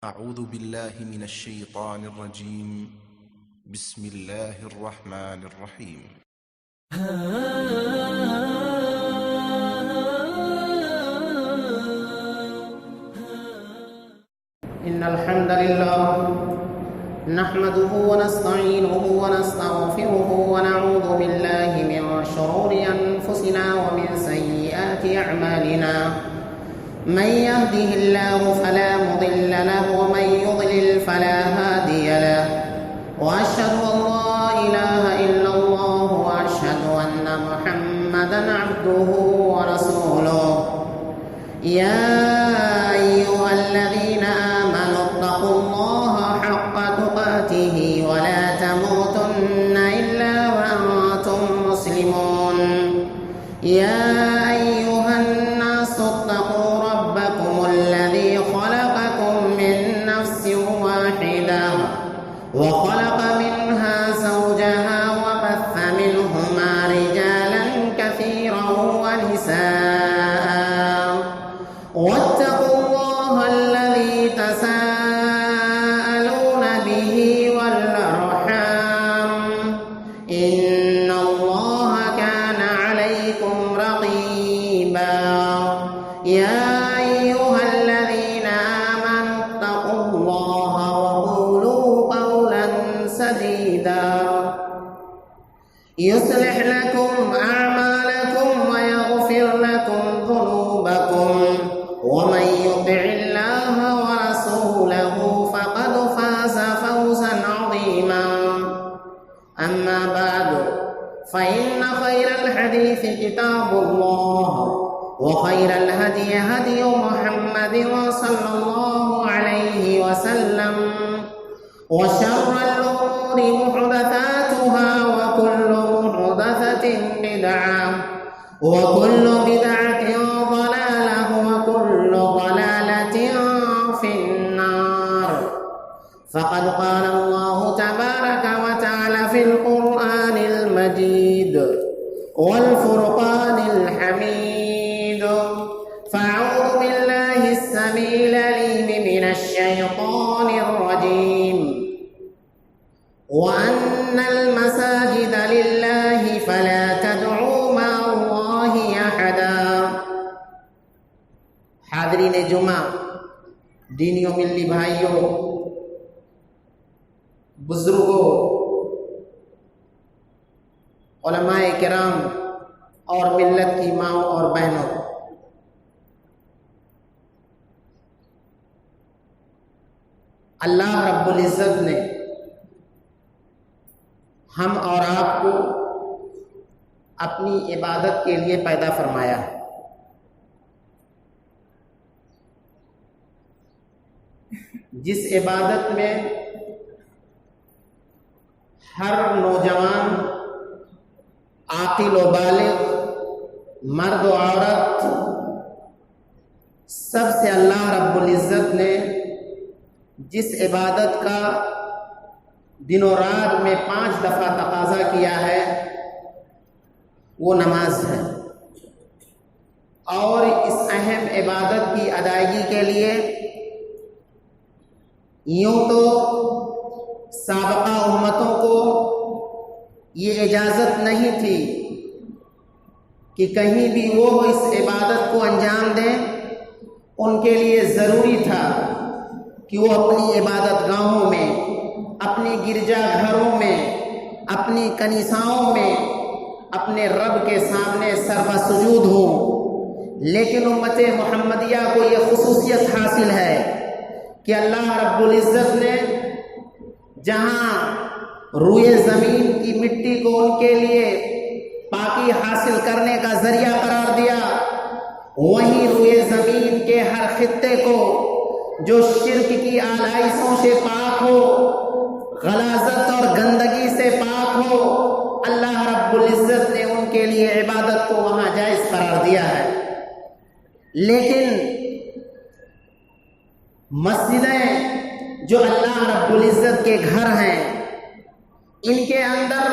أعوذ بالله من الشيطان الرجيم. بسم الله الرحمن الرحيم. إن الحمد لله نحمده ونستعينه ونستغفره ونعوذ بالله من شرور أنفسنا ومن سيئات أعمالنا. من يهده الله فلا مضل له ومن يضلل فلا هادي له، وأشهد أن لا إله إلا الله وأشهد أن محمدا عبده ورسوله. يا أيها الذين آمنوا اتقوا الله حق تقاته ولا تموتن إلا وأنتم مسلمون. يا أيها الناس اتقوا ربكم الذي خلقكم من نفس واحدة وخلق منها زوجها وبث منهما رجالا كثيرا ونساء، واتقوا الله الذي تساءلون به والأرحام، إن الله كان عليكم رقيبا. يا أيها الذين آمنوا اتقوا الله وقولوا قولا سديدا يصلح لكم أعمالكم ويغفر لكم ذنوبكم، ومن يطع الله ورسوله فقد فاز فوزا عظيما. أما بعد، فإن خير الحديث كتاب الله، وخير الهدي هدي محمد صلى الله عليه وسلم، وشر الأمور محدثاتها، وكل محدثة بدعة، وكل بدعة ضلالة، وكل ضلالة في النار. فقد قال الله تبارك وتعالى في القرآن المجيد والفرقان الحميد: فأعوذ بالله السميع العليم من الشيطان الرجيم، وأن المساجد لله فلا تدعوا مع الله أحدا. حاضرین جمعہ، دینی و ملی بھائیوں، بزرگوں، علماء کرام اور ملت کی ماؤں اور بہنوں، اللہ رب العزت نے ہم اور آپ کو اپنی عبادت کے لیے پیدا فرمایا ہے۔ جس عبادت میں ہر نوجوان، عاقل و بالغ، مرد و عورت، سب سے اللہ رب العزت نے جس عبادت کا دن و رات میں 5 دفعہ تقاضا کیا ہے وہ نماز ہے، اور اس اہم عبادت کی ادائیگی کے لیے یوں تو سابقہ امتوں کو یہ اجازت نہیں تھی کہ کہیں بھی وہ اس عبادت کو انجام دیں۔ ان کے لیے ضروری تھا کہ وہ اپنی عبادت گاہوں میں، اپنی گرجا گھروں میں، اپنی کنیساؤں میں اپنے رب کے سامنے سربہ سجود ہوں۔ لیکن امت محمدیہ کو یہ خصوصیت حاصل ہے کہ اللہ رب العزت نے جہاں روئے زمین کی مٹی کو ان کے لیے پاکی حاصل کرنے کا ذریعہ قرار دیا، وہیں روئے زمین کے ہر خطے کو جو شرک کی آلائشوں سے پاک ہو، غلاظت اور گندگی سے پاک ہو، اللہ رب العزت نے ان کے لیے عبادت کو وہاں جائز قرار دیا ہے۔ لیکن مسجدیں جو اللہ رب العزت کے گھر ہیں، ان کے اندر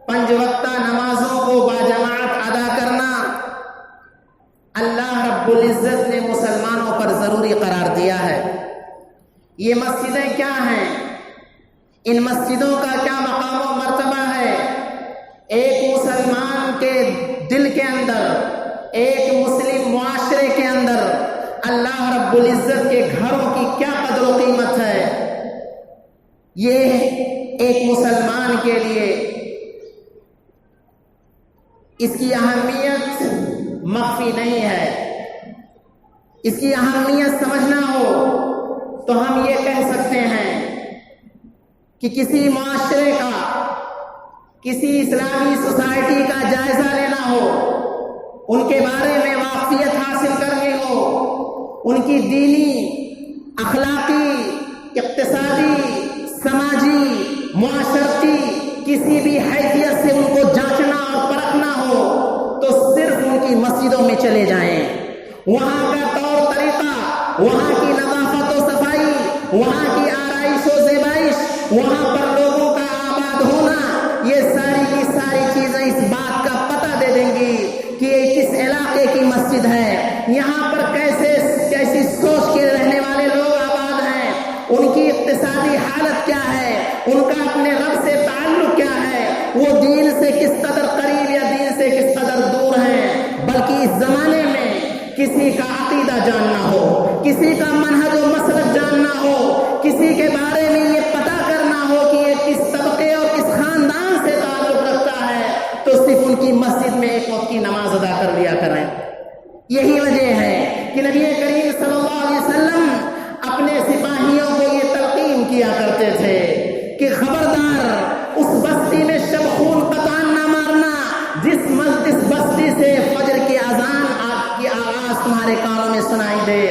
5 وقتہ نمازوں کو باجماعت ادا کرنا اللہ رب العزت نے مسلمانوں پر ضروری قرار دیا ہے۔ یہ مسجدیں کیا ہیں؟ ان مسجدوں کا کیا مقام و مرتبہ ہے؟ ایک مسلمان کے دل کے اندر، ایک مسلم معاشرے کے اندر اللہ رب العزت کے گھروں کی کیا قدر و قیمت ہے، یہ ایک مسلمان کے لیے اس کی اہمیت مخفی نہیں ہے۔ اس کی اہمیت سمجھنا ہو تو ہم یہ کہہ سکتے ہیں کہ کسی معاشرے کا، کسی اسلامی سوسائٹی کا جائزہ لینا ہو، ان کے بارے میں واقفیت حاصل کرنی ہو، ان کی دینی، اخلاقی، اقتصادی، سماجی، معاشرتی کسی بھی حیثیت سے ان کو جانچنا اور پرکھنا ہو تو صرف ان کی مسجدوں میں چلے جائیں۔ وہاں کا طور طریقہ، وہاں کی نظافت و صفائی، وہاں کی آرائش و زیبائش، وہاں پر لوگوں کا آباد ہونا، یہ ساری کی ساری چیزیں اس بات کا پتہ دے دیں گی کہ یہ کس علاقے کی مسجد ہے، یہاں پر کیسی سوچ کے رہنے والے لوگ آباد ہیں، ان کی اقتصادی حالت کیا ہے، ان کا اپنے رب سے تعلق کیا ہے، وہ دین سے کس قدر قریب یا دین سے کس قدر دور ہیں۔ بلکہ اس زمانے میں کسی کا عقیدہ جاننا ہو، کسی کا منہج و مسلک جاننا ہو، کسی کے بارے میں یہ پتہ کرنا ہو کہ یہ کس طبقے اور کس خاندان سے تعلق رکھتا ہے، تو صرف ان کی مسجد میں ایک وقت کی نماز ادا کر لیا کریں۔ یہی وجہ ہے کہ نبی کریم صلی اللہ علیہ وسلم اپنے سپاہیوں کو یہ تلقین کیا کرتے تھے کہ خبردار اس بستی میں شب خون قطان نہ مارنا جس بستی سے فجر کی اذان کی آواز تمہارے کانوں میں سنائی دے۔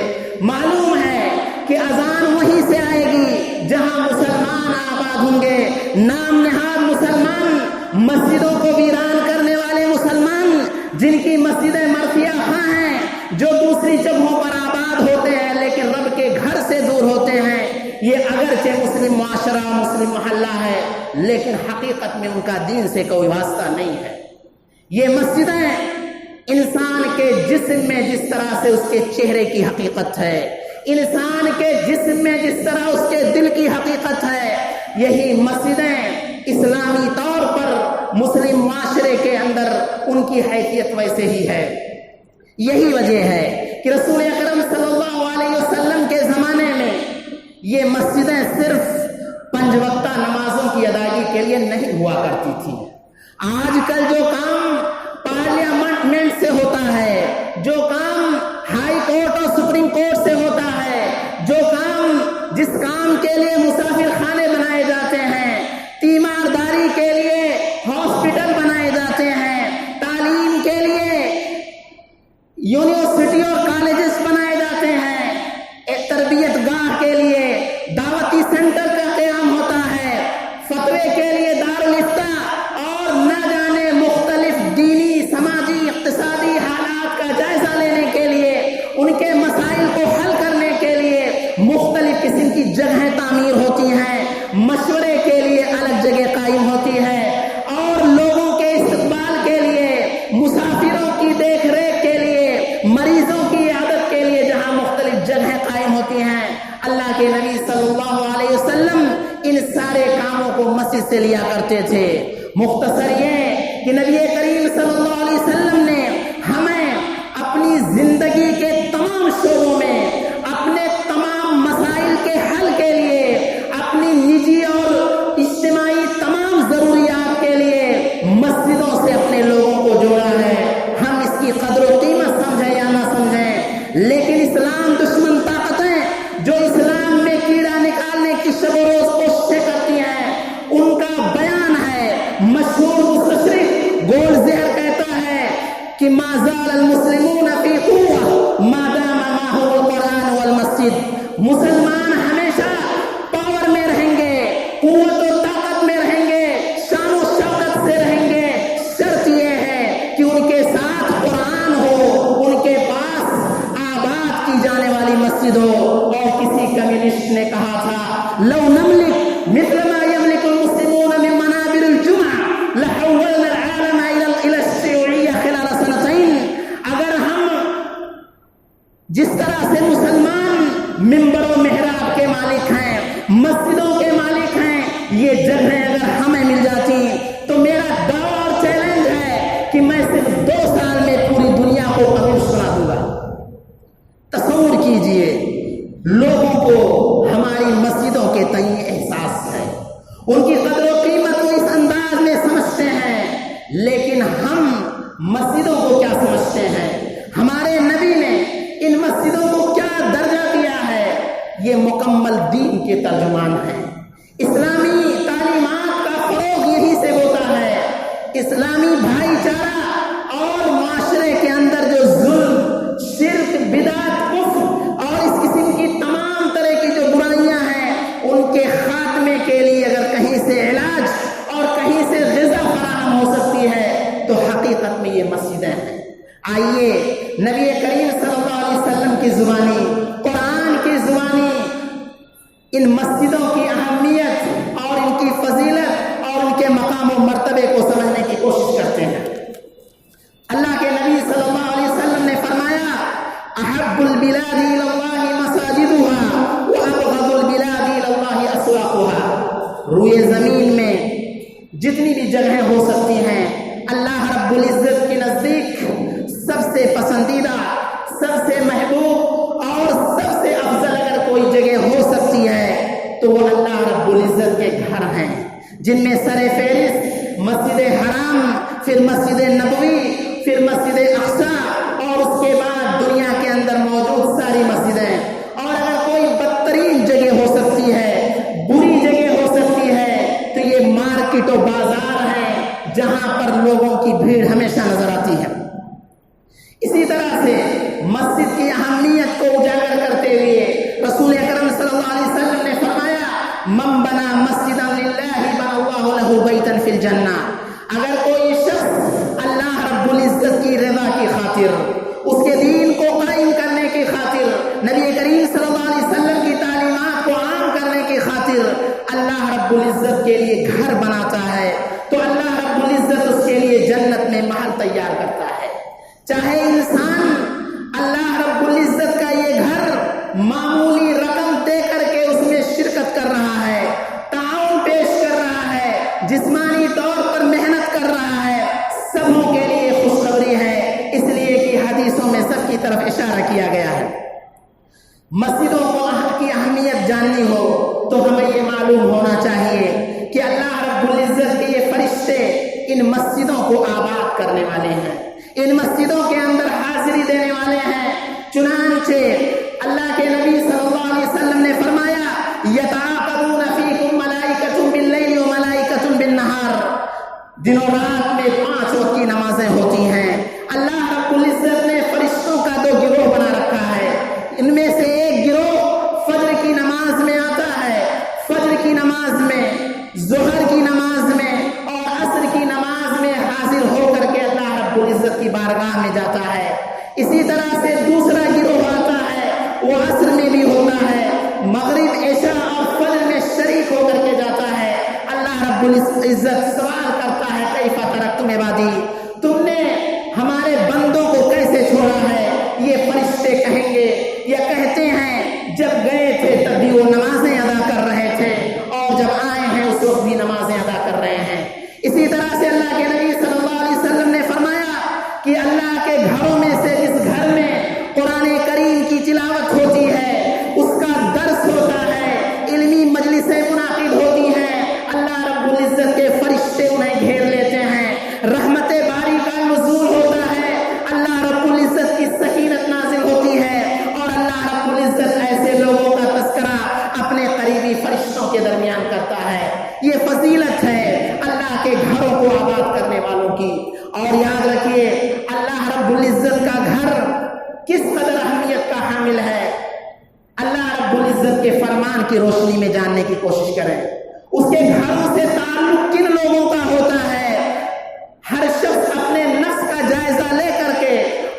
معلوم ہے کہ اذان وہیں سے آئے گی جہاں مسلمان آباد ہوں گے، نام نہاد مسلمان، مسجدوں کو ویران کرنے والے مسلمان، جن کی مسجدیں مرثیہ خواہ ہیں، جو دوسری جگہوں پر آباد ہوتے ہیں لیکن رب کے گھر سے دور ہوتے ہیں۔ یہ اگرچہ مسلم معاشرہ، مسلم محلہ ہے، لیکن حقیقت میں ان کا دین سے کوئی واسطہ نہیں ہے۔ یہ مسجدیں انسان کے جسم میں جس طرح سے اس کے چہرے کی حقیقت ہے، انسان کے جسم میں جس طرح اس کے دل کی حقیقت ہے، یہی مسجدیں اسلامی طور پر مسلم معاشرے کے اندر ان کی حیثیت ویسے ہی ہے۔ یہی وجہ ہے کہ رسول اکرم صلی اللہ علیہ وسلم کے زمانے میں یہ مسجدیں صرف 5 وقتہ نمازوں کی ادائیگی کے لیے نہیں ہوا کرتی تھیں۔ آج کل جو کام پارلیمنٹ سے ہوتا ہے، جو کام ہائی کورٹ اور سپریم کورٹ سے ہوتا ہے، جس کام کے لیے مسافر خانے بنائے جاتے ہیں، تیمارداری کے لیے ہاسپٹل بنائے جاتے ہیں، تعلیم کے لیے یونیورسٹی اور کالجز بنائے جاتے ہیں، ایک تربیت گاہ کے لیے دعوتی سینٹر کا قیام ہوتا ہے، فتوے کے لیے دارالافتاء اور نہ جانے مختلف دینی، سماجی، اقتصادی حالات کا جائزہ لینے کے لیے، ان کے مسائل کو حل کرنے کے لیے مختلف قسم کی جگہیں تعمیر ہوتی ہیں، مشورے کے لیے الگ جگہ قائم ہوتی ہے، اور لوگوں کے استقبال کے لیے، مسافروں کی دیکھ ریکھ کے لیے، مریضوں کی عیادت کے لیے جہاں مختلف جگہیں قائم ہوتی ہیں۔ اللہ کے نبی صلی اللہ علیہ وسلم ان سارے کاموں کو مسجد سے لیا کرتے تھے۔ مختصر یہ کہ نبی کریم صلی اللہ علیہ وسلم نے ہمیں اپنی زندگی کے تمام شعبوں میں، اپنے تمام مسائل کے حل کے لیے، اپنی نجی اور اجتماعی تمام ضروریات کے لیے مسجدوں سے اپنے لوگوں کو جوڑا ہے۔ ہم اس کی قدر و قیمت سمجھیں یا نہ سمجھیں، لیکن اسلام دشمن طاقتیں جو اسلام میں کیڑا نکالنے کی شب و روز کوششیں کرتی ہیں، ان کا بیان ہے۔ مشہور مستشرق گولڈزیئر کہتا ہے کہ ما زال المسلمون فی قوة ما دام معهم القرآن والمسجد، مسلمان ہمیشہ پاور میں رہیں گے، قوت و طاقت میں رہیں گے، شان و شوکت سے رہیں گے، شرط یہ ہے کہ ان کے ساتھ قرآن ہو، ان کے پاس آباد کی جانے والی مسجد ہو۔ اور کسی کمیونسٹ نے کہا تھا لو نملک مثل ما يملك المسلمون من منابر الجمعة لحولنا العالم الى الشيوعية خلال 2 اگر ہم جس طرح سے مسلمان منبر و محراب کے مالک ہیں، کو ہماری مسجدوں کے تئیں احساس ہے، ان کی قدر و قیمت کو اس انداز میں سمجھتے ہیں، لیکن ہم مسجدوں کو کیا سمجھتے ہیں؟ ہمارے نبی نے ان مسجدوں کو کیا درجہ دیا ہے؟ یہ مکمل دین کے ترجمان ہیں۔ اسلامی تعلیمات کا فروغ یہی سے ہوتا ہے۔ اسلامی بھائی چارہ اور معاشرے کے اندر جو ظلم، شرک، بدعت، کفر اور اس قسم کی تمام طرح کی جو برائیاں ہیں، ان کے خاتمے کے لیے اگر کہیں سے علاج اور کہیں سے غذا فراہم ہو سکتی ہے تو حقیقت میں یہ مسجدیں ہیں۔ آئیے نبی کریم صلی اللہ علیہ وسلم کی زبانی، قرآن کی زبانی ان مسجدوں کی اہمیت اور ان کی فضیلت اور ان کے مقام و مرتبے کو سمجھنے کی کوشش کرتے ہیں۔ اللہ کے نبی صلی اللہ علیہ وسلم نے فرمایا، احب البلاد الی اللہ مساجدها وابغض البلاد الی اللہ اسواقها۔ روئے زمین میں جتنی بھی جگہیں ہو سکتی ہیں، اللہ رب العزت کے نزدیک سب سے پسندیدہ، سب سے محبوب اور سب سے افضل اگر کوئی جگہ ہو سکتی ہے تو وہ اللہ رب العزت کے گھر ہیں، جن میں سر فہرست مسجد حرام، پھر مسجد نبوی، پھر مسجد اقصی اور اس کے بعد دنیا کے اندر موجود ساری مسجدیں۔ اور اگر کوئی بدترین جگہ ہو سکتی ہے، بری جگہ ہو سکتی ہے تو یہ مارکیٹ و بازار ہے، جہاں پر لوگوں کی بھیڑ ہمیشہ نظر آتی ہے۔ اسی طرح سے مسجد کی اہمیت کو اجاگر کرتے ہوئے رسول اکرم صلی اللہ علیہ وسلم نے فرمایا، من بنا مسجدا للہ بنا اللہ لہ بیتا فی الجنہ۔ اگر کوئی شخص اللہ رب العزت کی رضا کی خاطر، اس کے دین کو قائم کرنے کی خاطر، نبی کریم صلی اللہ علیہ وسلم کی تعلیمات کو عام کرنے کی خاطر اللہ رب العزت کے لیے گھر بناتا ہے تو اللہ رب العزت اس کے لیے جنت میں محل تیار کرتا ہے۔ چاہے انسان اللہ رب العزت کا یہ گھر معمولی رقم دے کر کے اس میں شرکت کر رہا ہے، تعاون پیش کر رہا ہے، جسمانی طور پر محنت کر رہا ہے، سبوں کے لیے خوشخبری ہے، اس لیے کہ حدیثوں میں سب کی طرف اشارہ کیا گیا ہے۔ مسجدوں کو کی اہمیت جاننی ہو تو ہمیں یہ معلوم ہونا چاہیے کہ اللہ رب العزت کے یہ فرشتے ان مسجدوں کو آباد کرنے والے ہیں، ان مسجدوں کے اندر حاضری دینے والے ہیں۔ چنانچہ اللہ کے نبی صلی اللہ علیہ وسلم نے فرمایا، یتعاقبون فیکم ملائکۃ باللیل و ملائکۃ بالنہار۔ دن و رات میں 5 وقت کی نمازیں ہوتی ہیں۔ اللہ رب العزت نے فرشتوں کا 2 گروہ بنا رکھا ہے، ان میں سے ایک گروہ فجر کی نماز میں آتا ہے، فجر کی نماز میں، ظہر کی نماز میں اور عصر کی نماز میں حاضر ہو کر کے اللہ رب العزت کی بارگاہ میں جاتا ہے۔ اسی طرح سے دوسرا گروہ آتا ہے، وہ عصر میں بھی ہوتا ہے، مغرب، عشاء اور فجر میں شریک ہو کر کے جاتا ہے۔ اللہ رب العزت سوال کرتا ہے، کیف ترکتم عبادی، تم نے ہمارے بندوں کو کیسے چھوڑا ہے؟ یہ فرشتے کہیں گے یا کہتے ہیں، جب گئے تھے تب بھی وہ نمازیں ادا کر رہے تھے اور جب آئے ہیں اس وقت بھی نمازیں ادا کر رہے ہیں۔ اسی طرح سے اللہ کے نبی صلی اللہ علیہ وسلم نے فرمایا کہ اللہ کے گھروں میں سے جس گھر میں قرآن کریم کی تلاوت ہوتی ہے، اس کا درس ہوتا ہے، علمی مجلسیں منعقد ہوتی ہیں، اللہ رب العزت کے فرشتے انہیں گھیر لیتے ہیں، رحمت باری کا نزول ہوتا ہے، اللہ رب العزت کی سکینت نازل ہوتی ہے اور اللہ رب العزت ایسے لوگوں کا تذکرہ اپنے قریبی فرشتوں کے درمیان کرتا ہے۔ یہ فضیلت ہے اللہ کے گھروں کو آباد کرنے والوں کی۔ اور یاد رکھیے، اللہ رب العزت کا گھر کس قدر اہمیت کا حامل ہے، اللہ رب العزت کے فرمان کی روشنی میں جاننے کی کوشش کریں۔ اس کے گھروں سے تعلق کن لوگوں کا ہوتا ہے؟ ہر شخص اپنے نفس کا جائزہ لے کر کے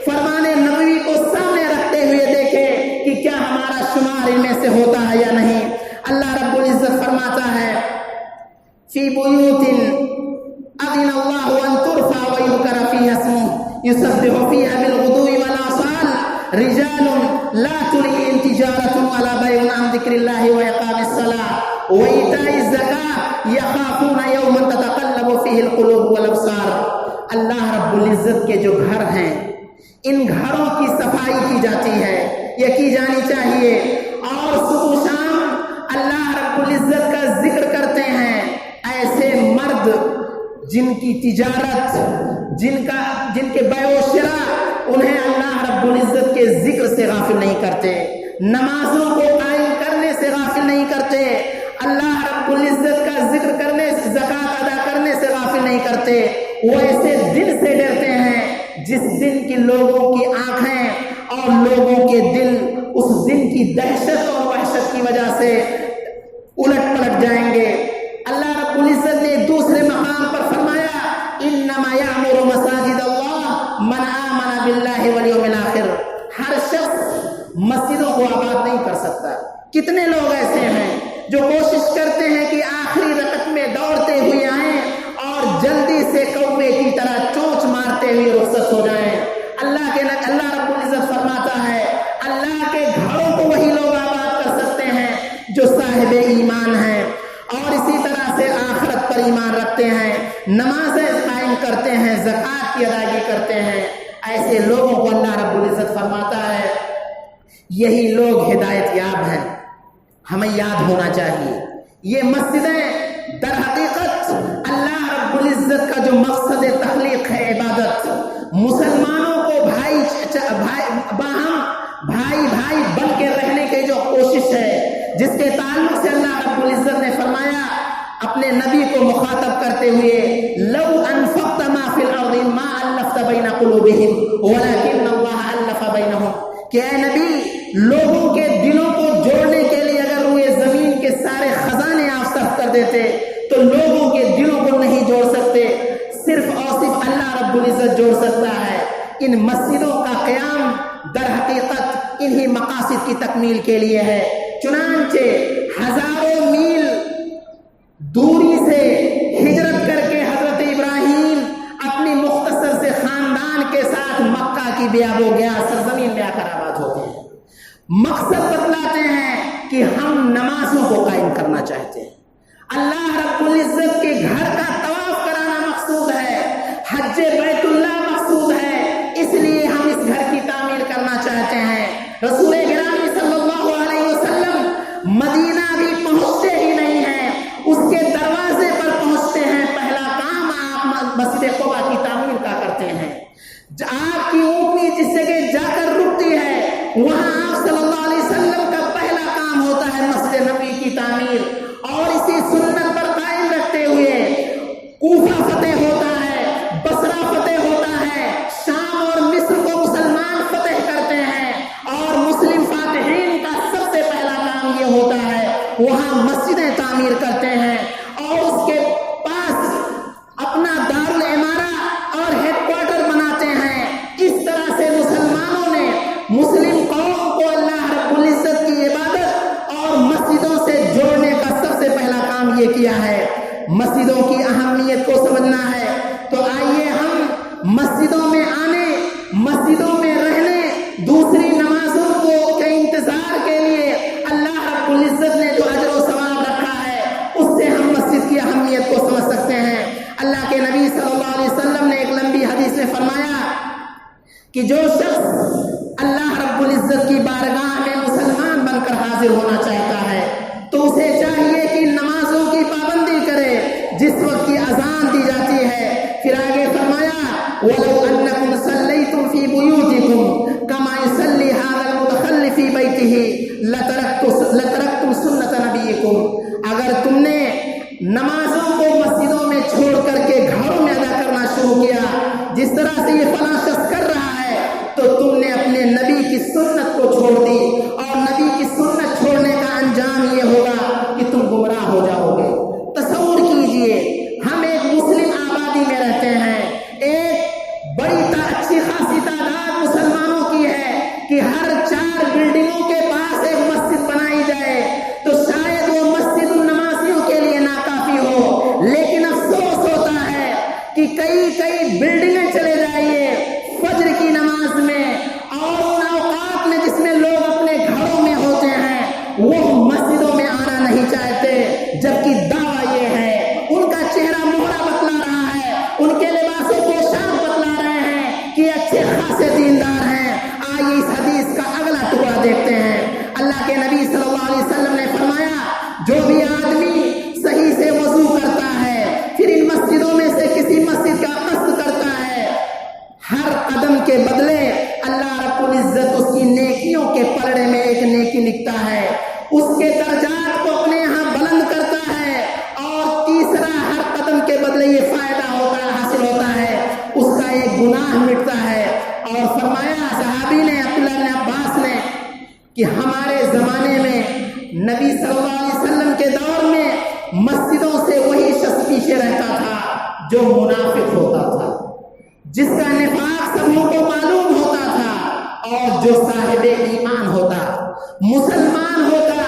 فرمان نبوی کو سامنے رکھتے ہوئے دیکھے کہ کیا ہمارا شمار ان میں سے ہوتا ہے یا نہیں۔ اللہ رب العزت فرماتا ہے، فی بیوت اذن اللہ ان ترفع ویذکر فیہا اسمہ یسبح فیہا بالغدو والآصال رجال لا تلہیہم تجارۃ ولا بیع عن ذکر اللہ واقام الصلاۃ وایتاء الزکاۃ یخافون یوما تتقلب فیہ القلوب والابصار۔ اللہ رب العزت کے جو گھر ہیں، ان گھروں کی صفائی کی جاتی ہے، یہ کی جانی چاہیے اور صبح شام اللہ رب العزت کا ذکر کرتے ہیں، ایسے مرد جن کی تجارت، جن کے بیع و شراء انہیں اللہ رب العزت کے ذکر سے غافل نہیں کرتے، نمازوں کو قائم کرنے سے غافل نہیں کرتے، اللہ رب العزت کا ذکر کرنے سے، زکوٰۃ ادا کرنے سے غافل نہیں کرتے، وہ ایسے دن سے ڈرتے ہیں جس دن کی لوگوں کی آنکھیں اور لوگوں کے دل اس دن کی دہشت اور وحشت کی وجہ سے الٹ پلٹ جائیں گے۔ اللہ رب العزت نے دوسرے مقام پر فرمایا انما یعمر مساجد اللہ من آمن باللہ والیوم الآخر۔ ہر شخص مسجدوں کو آباد نہیں کر سکتا۔ کتنے لوگ ایسے ہیں جو کوشش کرتے ہیں کہ آخری رکعت میں دوڑتے ہوئے آئیں اور جلدی سے کوے کی طرح چونچ مارتے ہوئے رخصت ہو جائیں۔ اللہ رب العزت فرماتا ہے اللہ کے گھروں کو وہی لوگ آباد کر سکتے ہیں جو صاحب ایمان ہیں اور اسی طرح سے آخرت پر ایمان رکھتے ہیں، نمازیں قائم کرتے ہیں، زکوٰۃ کی ادائیگی کرتے ہیں۔ ایسے لوگوں کو اللہ رب العزت فرماتا ہے یہی لوگ ہدایت یاب ہیں۔ ہمیں یاد ہونا چاہیے یہ مسجدیں در حقیقت اللہ رب العزت کا جو مقصد تخلیق ہے عبادت، مسلمانوں کو بھائی بن کے رہنے کی جو کوشش ہے، جس کے تعلق سے اللہ رب العزت نے فرمایا اپنے نبی کو مخاطب کرتے ہوئے لو انفقت ما فی الارض ما الفت بین قلوبہم ولکن اللہ الف بینہم، کہ اے نبی لوگوں کے دلوں کو جوڑنے کے لیے اگر روئے زمین کے سارے خزانے آپ صرف کر دیتے تو لوگوں کے دلوں کو نہیں جوڑ سکتے، صرف اور صرف اللہ رب العزت جوڑ سکتا ہے۔ ان مسجدوں کا قیام در حقیقت انہی مقاصد کی تکمیل کے لیے ہے۔ چنانچہ ہزاروں میل دوری سے ہجرت کر کے حضرت ابراہیم اپنی مختصر سے خاندان کے ساتھ مکہ کی بیاب و گیا سرزمین میں آ کر آباد ہوتے ہیں۔ مقصد بتلاتے ہیں کہ ہم نمازوں کو قائم کرنا چاہتے ہیں، اللہ رب العزت کے گھر کا طواف کرانا مقصود ہے، حج بیت اللہ مقصود ہے، اس لیے ہم اس گھر کی تعمیر کرنا چاہتے ہیں۔ رسول گرامی صلی اللہ علیہ وسلم مدینہ بھی پہنچتے ہی نہیں ہیں، اس کے دروازے پر پہنچتے ہیں، پہلا کام آپ مسجد قباء کی تعمیر کا کرتے ہیں۔ آپ کی اونٹنی جس جگہ جا کر رکتی ہے وہاں آپ صلی اللہ علیہ وسلم کا پہلا کام ہوتا ہے مسجد نبوی کی تعمیر، اور اسی سنت پر قائم رکھتے ہوئے کوفہ فتح ہوتا ہے، بصرہ فتح ہوتا ہے، شام اور مصر کو مسلمان فتح کرتے ہیں، اور مسلم فاتحین کا سب سے پہلا کام یہ ہوتا ہے وہاں مسجدیں تعمیر کرتے ہیں اور اس کے پاس اپنا دارالعمارہ اور ہیڈ کوارٹر بناتے ہیں۔ اس طرح سے مسلمانوں نے مسلم قوم کو اللہ رب العزت کی عبادت اور مسجدوں سے جوڑنے کا سب سے پہلا کام یہ کیا ہے۔ مسجدوں کی اہمیت کو سمجھنا ہے تو آئیے ہم مسجدوں میں آنے، مسجدوں میں رہنے، دوسری نمازوں کو کے انتظار کے لیے اللہ رب العزت نے جو اجر و ثواب رکھا ہے اس سے ہم مسجد کی اہمیت کو سمجھ سکتے ہیں۔ اللہ کے نبی صلی اللہ علیہ وسلم نے ایک لمبی حدیث میں فرمایا کہ جو شخص اللہ رب العزت کی بارگاہ میں مسلمان بن کر حاضر ہونا چاہتا ہے تو اسے چاہیے کہ نمازوں کی پابندی کرے جس وقت کی اذان دی جاتی ہے۔ پھر آگے فرمایا وَلَوْ أَنَّكُمْ صَلَّيْتُمْ فِي بُيُوتِكُمْ كَمَا يُصَلِّي هَذَا الْمُتَخَلِّفُ فِي بَيْتِهِ لَتَرَكْتُمْ سُنَّةَ نَبِيِّكُمْ، اگر تم نے نمازوں کو مسجدوں میں چھوڑ کر کے گھروں میں ادا کرنا شروع کیا جس طرح سے یہ فلاں شخص کر رہا ہے تو تم نے اپنے نبی کی سنت کو چھوڑ دی، اور نبی کی سنت چھوڑنے کا انجام یہ ہوگا کہ تم گمراہ ہو جاؤ گے۔ تصور کیجئے ہم ایک مسلم آبادی میں رہتے ہیں، ایک بڑی اچھی خاصی تعداد مسلمانوں کی ہے کہ ہر 4 بلڈنگوں کے پاس ایک مسجد بنائی جائے تو شاید وہ مسجد النمازیوں کے لیے ناکافی ہو، کے دور میں مسجدوں سے وہی شخص پیچھے رہتا تھا جو منافق ہوتا تھا، جس کا نفاق سبوں کو معلوم ہوتا تھا، اور جو صاحب ایمان ہوتا، مسلمان ہوتا،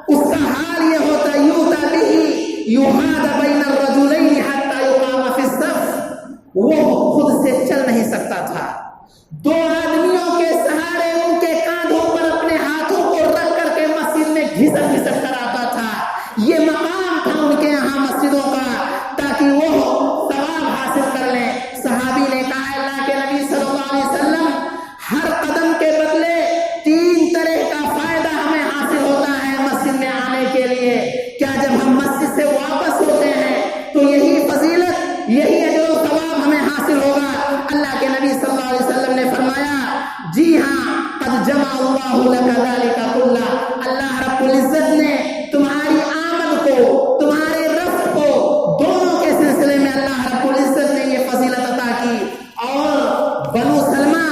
اس کا حال یہ ہوتا یوتا بھی یوحاد بین الرجلین حتی یقام فی الصف، وہ خود سے چل نہیں سکتا تھا، دو آدمیوں کے سہارے ان کے کاندھوں پر اپنے ہاتھوں کو رکھ کر کے مسجد میں گھسٹ گھسٹ کر آتا تھا۔ یہ مقام تھا ان کے یہاں مسجدوں کا، تاکہ وہ ثواب حاصل کر لیں۔ صحابی نے کہا اللہ کے نبی صلی اللہ علیہ وسلم، ہر قدم کے بدلے 3 طرح کا فائدہ ہمیں حاصل ہوتا ہے مسجد میں آنے کے لیے، کیا جب ہم مسجد سے واپس ہوتے ہیں تو یہی فضیلت، یہی اجر و ثواب ہمیں حاصل ہوگا؟ اللہ کے نبی صلی اللہ علیہ وسلم نے فرمایا جی ہاں، قد جمع اللہ لک ذلک کلہ، اللہ رب العزت نے تمہاری آمد کو، تمہارے رفع کو، دونوں کے سلسلے میں اللہ رب العزت نے یہ فضیلت عطا کی۔ اور بنو سلمہ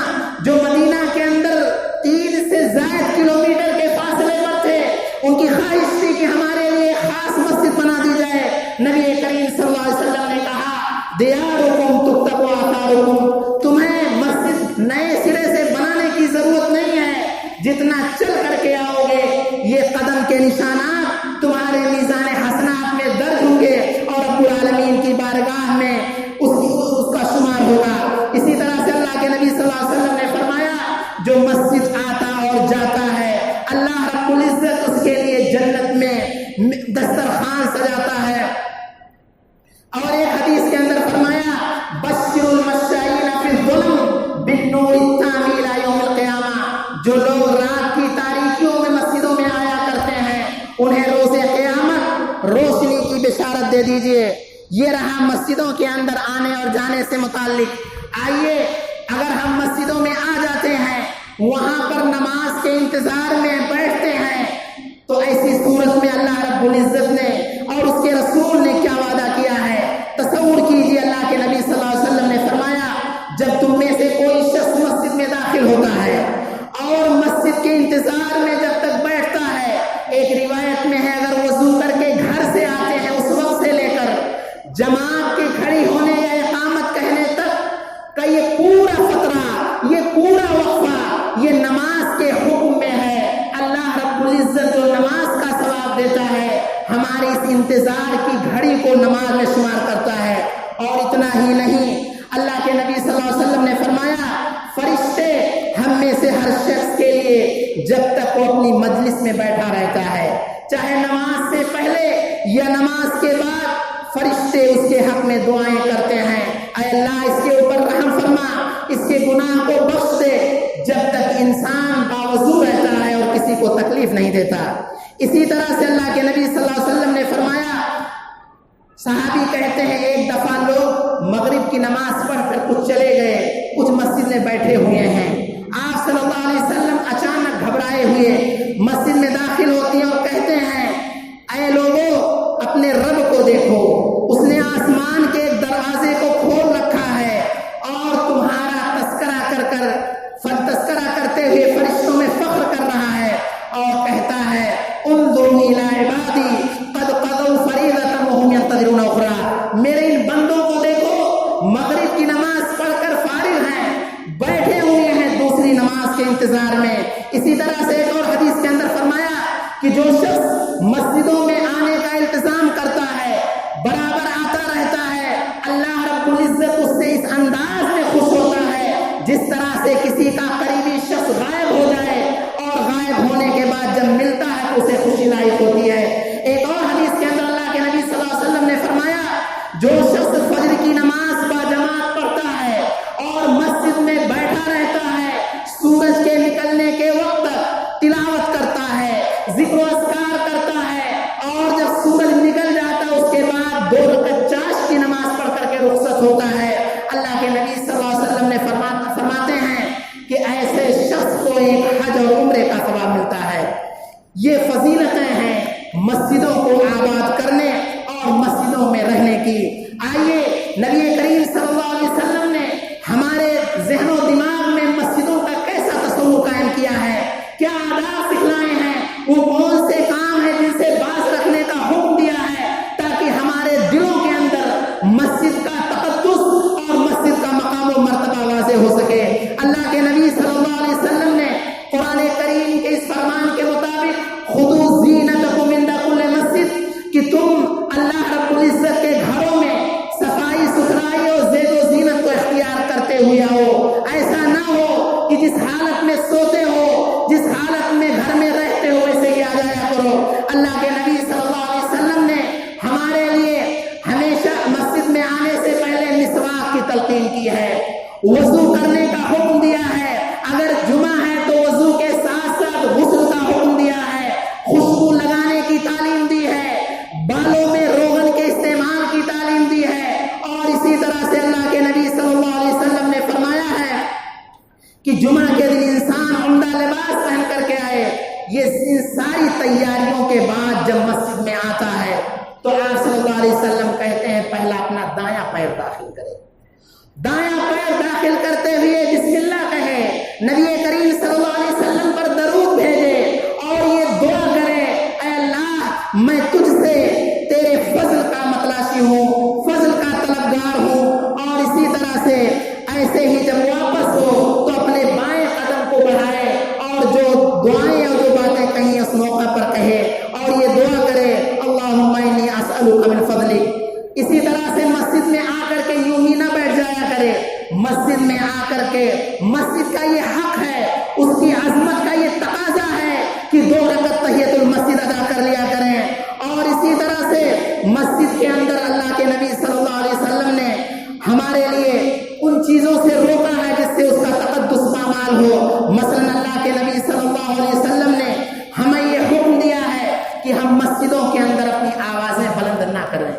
جو مدینہ کے اندر 3 سے زائد کلومیٹر کے فاصلے پر تھے، ان کی خواہش تھی کہ ہمارے لیے خاص مسجد بنا دی جائے۔ نبی کریم صلی اللہ علیہ وسلم نے کہا دیارکم تکتب آثارکم، تمہیں مسجد نئے سرے سے بنانے کی ضرورت نہیں ہے، جتنا چل کر کے آؤ گے یہ قدم کے نشانات تمہارے میزان حسنات میں درج ہوں گے اور رب العالمین کی بارگاہ میں اس کا شمار ہوگا۔ اسی طرح سے اللہ کے نبی صلی اللہ علیہ وسلم نے فرمایا جو مسجد آتا اور جاتا ہے اللہ رب العزت اس کے لیے جنت میں دسترخوان سجاتا ہے۔ اور ایک حدیث کے اندر فرمایا بشر المشائین فی الظلم بالنور التام الی یوم القیامہ، جو لوگ رات کی تاریکیوں میں مسجدوں میں آیا کرتے ہیں انہیں روز قیامت روشنی کی بشارت دے دیجئے۔ یہ رہا مسجدوں کے اندر آنے اور جانے سے متعلق۔ آئیے اگر ہم مسجدوں میں آ جاتے ہیں، وہاں پر نماز کے انتظار میں بیٹھتے ہیں، تو ایسی صورت میں اللہ رب العزت نے اور اس کے رسول نے کیا وعدہ کیا ہے؟ تصور کیجئے، اللہ کے نبی صلی اللہ علیہ وسلم نے فرمایا جب تم میں سے کوئی شخص مسجد میں داخل ہوتا ہے اور مسجد کے انتظار میں جب تک بیٹھتا ہے، ایک روایت میں ہے اگر وضو کر کے گھر سے آتے ہیں اس وقت سے لے کر جماعت کے کھڑی ہونے یا اقامت کہنے تک کا یہ پورا فترہ، یہ پورا وقفہ یہ نماز کے حکم میں ہے۔ اللہ رب العزت جو نماز کا ثواب دیتا ہے ہماری اس انتظار کی گھڑی کو نماز میں شمار کرتا ہے۔ اور اتنا ہی نہیں، اللہ کے نبی صلی اللہ علیہ وسلم نے فرمایا فرشتے ہم میں سے ہر شخص کے لیے جب تک وہ اپنی مجلس میں بیٹھا رہتا ہے، چاہے نماز سے پہلے یا نماز کے بعد، فرشتے اس کے حق میں دعائیں کرتے ہیں، اے اللہ اس کے اوپر رحم فرما، اس کے گناہ کو بخش دے، جب تک انسان باوضو رہتا ہے اور کسی کو تکلیف نہیں دیتا۔ اسی طرح سے اللہ کے نبی صلی اللہ علیہ وسلم نے فرمایا، صحابی کہتے ہیں ایک دفعہ لوگ مغرب کی نماز پڑھ کر کچھ چلے گئے، کچھ مسجد میں بیٹھے ہوئے ہیں، آپ صلی اللہ علیہ وسلم اچانک گھبرائے ہوئے مسجد میں داخل ہوتے ہیں اور کہتے ہیں اے لوگوں اپنے رب کو دیکھو، اس نے آسمان کے ایک دروازے کو کھول رکھا ہے اور تمہارا تذکرہ کرتے ہوئے فرشتوں میں فخر کر رہا ہے، اور کہتا ہے انظر الی عبادی قد قضوا فریضۃ وهم ينتظرون اخرى، میرے ان بندوں کو دیکھو مغرب کی نماز پڑھ کر فارغ ہیں، بیٹھے ہوئے ہیں دوسری نماز کے انتظار میں۔ اسی طرح سے ایک اور حدیث کے اندر فرمایا کہ جو شخص مسجدوں میں آنے کا التزام کرتا ہے، برابر آتا رہتا ہے، اللہ رب العزت اس سے اس انداز میں خوش ہوتا ہے جس طرح سے کسی کا قریبی شخص غائب ہو جائے اور غائب ہونے کے بعد جب ملتا ہے تو اسے خوشی لاحق ہوتی ہے۔ ایک اور حدیث کے اندر اللہ کے نبی صلی اللہ علیہ وسلم نے فرمایا جو شخص فجر کی نماز با جماعت پڑھتا ہے اور مسجد میں بیٹھا رہتا ہے، سورج کے نکلنے کے وقت تلاوت کرتا ہے، ذکر و اذکار کرتا ہے، اور جب سورج نکل جاتا ہے اس کے بعد 2 رکعت چاشت کی نماز پڑھ کر کے رخصت ہوتا ہے، اللہ کے نبی صلی اللہ علیہ وسلم نے فرماتے ہیں کہ ایسے شخص کو ایک حج اور عمرے کا ثواب ملتا ہے۔ یہ فضیلتیں ہیں مسجدوں کو آباد کرنے اور مسجدوں میں رہنے کی۔ آئیے نبی کریم صلی اللہ علیہ وسلم نے ہمارے ذہن و دماغ میں مسجدوں کا کیسا تصور قائم کیا ہے، کیا آداب سکھلائے ہیں، وہ کون سے کام ہیں جن سے باز رکھنے کا کہ تم اللہ رب العزت کے گھروں میں صفائی ستھرائی اور زیب و زینت کو اختیار کرتے ہوئے آؤ. ایسا نہ ہو کہ جس حالت میں سوتے ہو، جس حالت میں گھر میں رہتے ہو، ویسے ہی آ جایا کرو. اللہ کے نبی صلی اللہ علیہ وسلم نے ہمارے لیے ہمیشہ مسجد میں آنے سے پہلے مسواک کی تلقین کی ہے، وضو کرنے کا حکم دیا ہے. اگر جمعہ ہے تو وضو کے ساتھ ساتھ غسل کا حکم دیا ہے، خوشبو لگانے کی تعلیم دی ہے، بالوں میں روغن کے استعمال کی تعلیم دی ہے. اور اسی طرح سے اللہ کے نبی صلی اللہ علیہ وسلم نے فرمایا ہے کہ جمعہ کے دن انسان عمدہ لباس پہن کر کے آئے. یہ ان ساری تیاریوں کے بعد جب مسجد میں آتا ہے تو آپ صلی اللہ علیہ وسلم کہتے ہیں پہلا اپنا دایاں پیر داخل کرے، دایاں پیر داخل کرتے ہوئے بسم اللہ کہے، نبی کریم صلی اللہ علیہ وسلم پر درود بھیجے اور یہ دعا کرے، اے اللہ میں تجھ سے تیرے فضل کا متلاشی ہوں، فضل کا طلبگار ہوں. اور اسی طرح سے ایسے ہی جب واپس ہو تو اپنے بائیں قدم کو بڑھائے اور جو دعائیں اور جو باتیں کہیں اس موقع پر کہے اور یہ دعا کرے، اللہم انی اسألک من فضلک. اسی طرح سے مسجد میں آ کر کے یوں ہی نہ بیٹھ جایا کرے، مسجد میں آ کر کے مسجد کا یہ حق ہے، اس کی عظمت کا یہ تقاضا ہے کہ 2 رکعت تحیۃ المسجد ادا کر لیا کریں. اور اسی طرح سے مسجد کے اندر اللہ کے نبی صلی اللہ علیہ وسلم نے ہمارے لیے ان چیزوں سے روکا ہے جس سے اس کا تقدس پامال ہو. مثلا اللہ کے نبی صلی اللہ علیہ وسلم نے ہمیں یہ حکم دیا ہے کہ ہم مسجدوں کے اندر اپنی آوازیں بلند نہ کریں.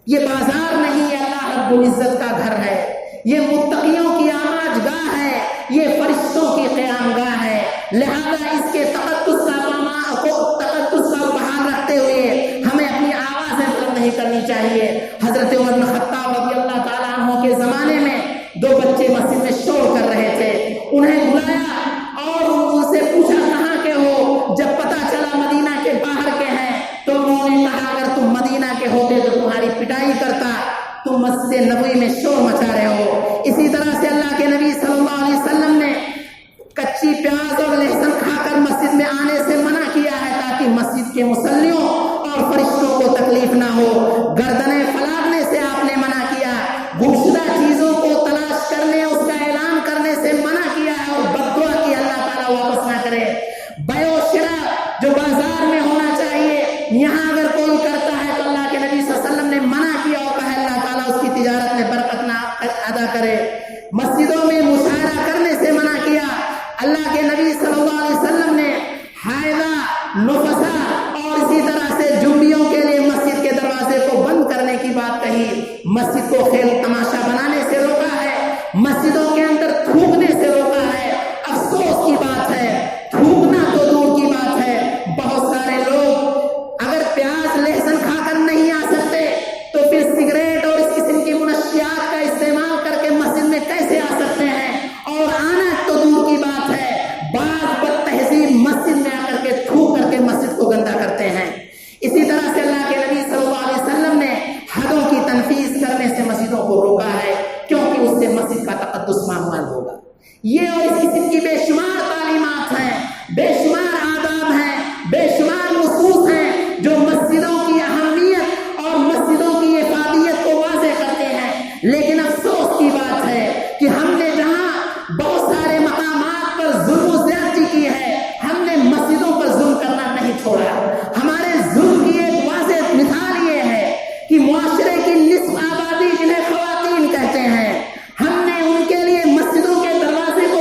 یہ بازار نہیں ہے، اللہ رب العزت کا گھر ہے، یہ متقیوں کی آماج گاہ ہے، یہ فرشتوں کی قیام گاہ ہے. لہذا اس کے تقدس کا بحال رکھتے ہوئے ہمیں اپنی آوازیں بلند نہیں کرنی چاہیے. حضرت عمر بن خطاب رضی اللہ تعالیٰ عنہ کے زمانے میں 2 بچے مسجد میں شور کر رہے تھے، انہیں بلایا اور ان سے پوچھا کہاں کے ہو. جب پتا چلا مدینہ کے باہر کے ہیں تو انہوں نے کہا اگر تم مدینہ کے ہوتے تو تمہاری پٹائی کرتا، تم مسجد نبوی میں شور مچا رہے ہو. اسی طرح سے اللہ کے نبی صلی اللہ علیہ وسلم نے کچی پیاز اور لہسن کھا کر مسجد میں آنے سے منع کیا ہے تاکہ مسجد کے مصلیوں اور فرشتوں کو تکلیف نہ ہو. گردنیں پھلاڑنے سے آپ نے منع کیا، گمشدہ چیزوں کو تلاش کرنے اس کا اعلان کرنے سے منع کیا ہے اور بد دعا کی اللہ تعالیٰ واپس نہ کرے. بیع و شراء جو بازار میں ہونا چاہیے یہاں اگر کوئی کرتا ہے تو اللہ کے نبی صلی اللہ علیہ وسلم نے منع کیا اور کہا اللہ تعالیٰ اس کی تجارت میں برکت نہ ادا کرے. مسجدوں میں مشاعرہ کرنے سے منع کیا. اللہ کے نبی صلی اللہ علیہ وسلم نے حائضہ، نفسا اور اسی طرح سے جنبیوں کے لیے مسجد کے دروازے کو بند کرنے کی بات کہی. مسجد کو کھیل تماشا بنانے سے روکا ہے، مسجدوں کے اندر تھوکنے سے روکا ہے. افسوس کی بات ہے، تھوکنا تو دور کی بات ہے، بہت سارے لوگ اگر پیاز لہسن کھا کر نہیں آ سکتے تو پھر سگریٹ اور اس قسم کی منشیات کا استعمال کر کے مسجد میں کیسے آ سکتے ہیں؟ اور آنا تو دور کی بات ہے، بعض بد تہذیب مسجد میں آ کر کے تھوک کر کے مسجد کو گندا کرتے ہیں. اسی طرح سے اللہ کے نبی صلی اللہ علیہ وسلم نے حدوں کی تنفیذ کرنے سے مسجدوں کو روکا ہے کیونکہ اس سے مسجد کا تقدس پامال ہوگا. یہ اور اس قسم کی بے شمار تعلیمات ہیں، بے شمار آداب ہیں، بے شمار نصوص ہیں جو مسجدوں کی اہمیت اور مسجدوں کی افادیت کو واضح کرتے ہیں. لیکن افسوس کی بات ہے کہ ہم نے جہاں بہت سارے مقامات پر ظلم و زیادتی کی ہے، ہم نے مسجدوں پر ظلم کرنا نہیں چھوڑا. ہمارے ظلم کی ایک واضح مثال یہ ہے کہ معاشرے کی نصف آبادی جنہیں خواتین کہتے ہیں، ہم نے ان کے لیے مسجدوں کے دروازے کو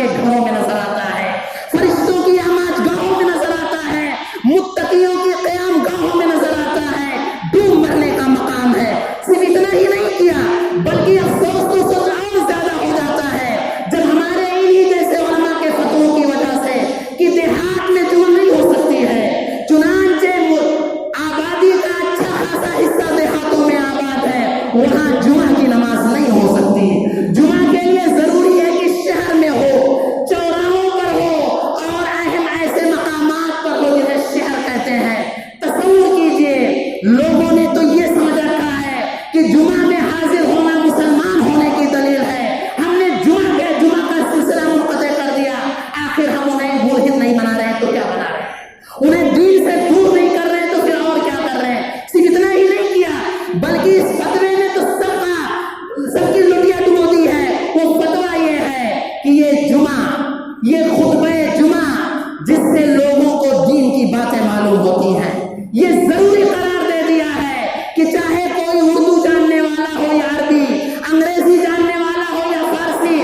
کے گھروں میں نظر آتا ہے، فرشتوں کی آماج گاہوں میں نظر آتا ہے، متقیوں کی قیام گاہوں میں نظر آتا ہے، ڈوب مرنے کا مقام ہے۔ صرف اتنا ہی نہیں کیا بلکہ افسوس تو سوچ اور زیادہ ہو جاتا ہے جب ہمارے انہی جیسے علماء کے فتووں کی وجہ سے کہ دیہات میں جمعہ نہیں ہو سکتی ہے، چنانچہ آبادی کا اچھا خاصا حصہ دیہاتوں میں آباد ہے، وہاں جمعہ کی نماز نہیں ہو سکتی۔ جمعہ کے لیے ضروری ہے کہ شہر میں ہو، چوراہوں پر ہو اور اہم ایسے مقامات پر ہو جنہیں شہر کہتے ہیں۔ تصور کیجئے لوگوں نے تو یہ سمجھ رکھا ہے کہ جمعہ میں حاضر ہونا مسلمان ہونے کی دلیل ہے، ہم نے جمعہ کا سلسلہ منقطع کر دیا، آخر ہم انہیں ملحد نہیں بنا رہے ہیں تو کیا بنا رہے ہیں، انہیں دین سے دور نہیں کر رہے ہیں تو پھر اور کیا کر رہے ہیں۔ صرف اتنا ہی نہیں کیا بلکہ اس فتوے میں تو سب کی لٹیا ڈبو دی ہے۔ وہ فتویٰ یہ ہے کہ یہ جمعہ، یہ خطبہ جمعہ جس سے لوگوں کو دین کی باتیں معلوم ہوتی ہیں، یہ ضروری قرار دے دیا ہے کہ چاہے کوئی اردو جاننے والا ہو یا عربی، انگریزی جاننے والا ہو یا فارسی،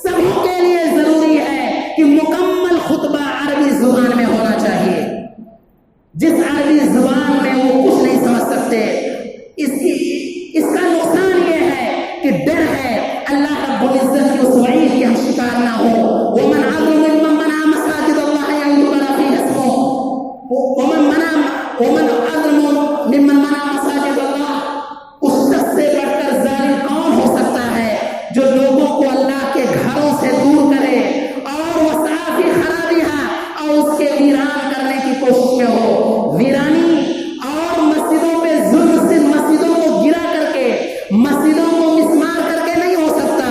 سبھی کے لیے ضروری ہے کہ مکمل خطبہ عربی زبان میں ہونا چاہیے۔ جس عربی زبان میں وہ کچھ نہیں سمجھ سکتے، اس کا نقصان یہ ہے کہ ڈر ہے اللہ رب العزت کی اس وعید کی ہم شکار نہ ہو۔ ومن اظلم ممن منع مساجد اللہ ان یذکر فیہ اسمہ، ومن اظلم ممن منع مساجد اللہ، اس شخص سے بڑھ کر ظالم کون ہو سکتا ہے جو لوگوں کو اللہ کے گھروں سے دور کرے اور وسعی فی خرابہا، اور اس کے ویران کرنے کی کوشش میں ہو۔ ویرانی اور مسجدوں پہ ظلم سے مسجدوں کو گرا کر کے، مسجدوں کو مسمار کر کے نہیں ہو سکتا۔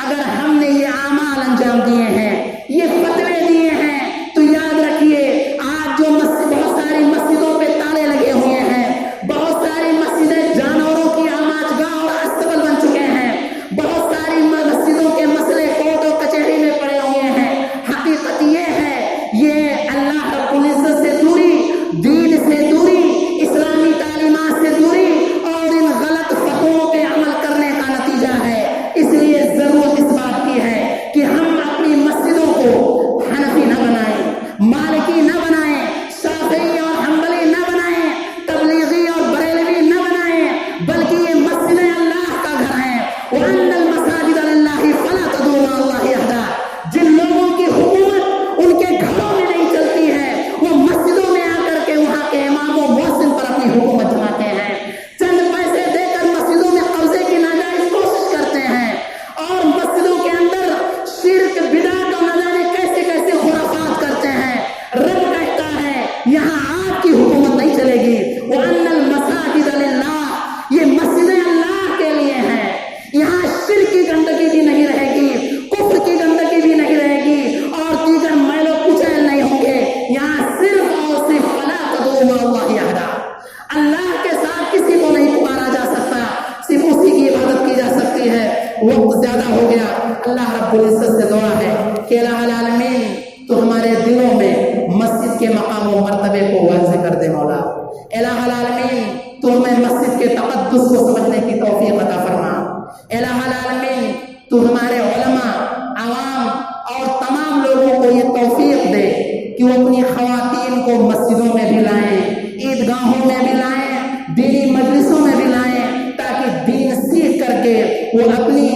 اگر ہم نے یہ اعمال انجام دیے ہیں، یہ فتوے دیے ہیں، تو یاد رکھیے آج جو بہت ساری مسجدوں پہ تالے لگے ہوئے ہیں، بہت ساری مسجدیں جانوروں کی آماج گاہ اور استبل بن چکے ہیں، بہت ساری مسجدوں کے مسئلے کورٹ اور کچہری میں پڑے ہوئے ہیں۔ حقیقت یہ ہے یہ اللہ رب العزت سے دوری، دین سے دوری، اسلامی تعلیمات سے دوری اور ان غلط فتووں پہ عمل کرنے کا نتیجہ ہے۔ اس لیے ضرورت اس بات کی ہے کہ ہم اپنی مسجدوں کو حنفی نہ بنائیں، مالکی نہ بنائیں، شافعی اور حنبلی نہ بنائیں، تبلیغی اور بریلوی نہ بنائیں، بلکہ یہ مسجد اللہ کا گھر ہے۔ وَأَنَّ الْمَسَاجِدَ لِلَّهِ فَلَا تَدْعُوا مَعَ اللَّهِ أَحَدًا، جن لوگوں کی حکومت ان کے گھروں میں نہیں چلتی ہے، وہ مسجدوں میں آ کر کے وہاں کے امام و مؤذن پر اپنی حکومت جماتے ہیں، چند پیسے دے کر مسجدوں میں قبضے کی ناجائز کوشش کرتے ہیں، اور مسجدوں کے اندر شرک بدعت اور نہ جانے کیسے کیسے خرافات کرتے ہیں۔ رب کہتا ہے یہاں آپ کی حکومت نہیں چلے گی۔ وَأَنَّ الْمَسَاجِدَ لِلَّهِ، یہ مسجدیں اللہ کے لیے ہیں، یہاں شرک کی گندگی بھی نہیں رہے گی، کفر کی گندگی بھی نہیں رہے گی، اور دیگر میل و کچیل نہیں ہوں گے۔ یہاں صرف اور صرف فَلَا تَدْعُوا مَعَ اللَّهِ أَحَدًا، اللہ کے ساتھ کسی کو نہیں پکارا جا سکتا، صرف اسی کی عبادت کی جا سکتی ہے۔ وقت زیادہ ہو گیا، اللہ رب العزت سے دعا ہے کہ الہ العالمین تو ہمارے دلوں میں مسجد کے مقام و مرتبے کو واضح کر دے مولا۔ الہ العالمین تو ہمیں مسجد کے تقدس کو سمجھنے کی توفیق عطا فرما۔ الہ العالمین تو ہمارے علماء، عوام اور تمام لوگوں کو یہ توفیق دے کہ وہ اپنی خواتین کو مسجدوں میں بھی لائیں، عیدگاہوں میں بھی لائیں، دینی مجلسوں میں بھی لائیں، تاکہ دین سیکھ کر کے وہ اپنی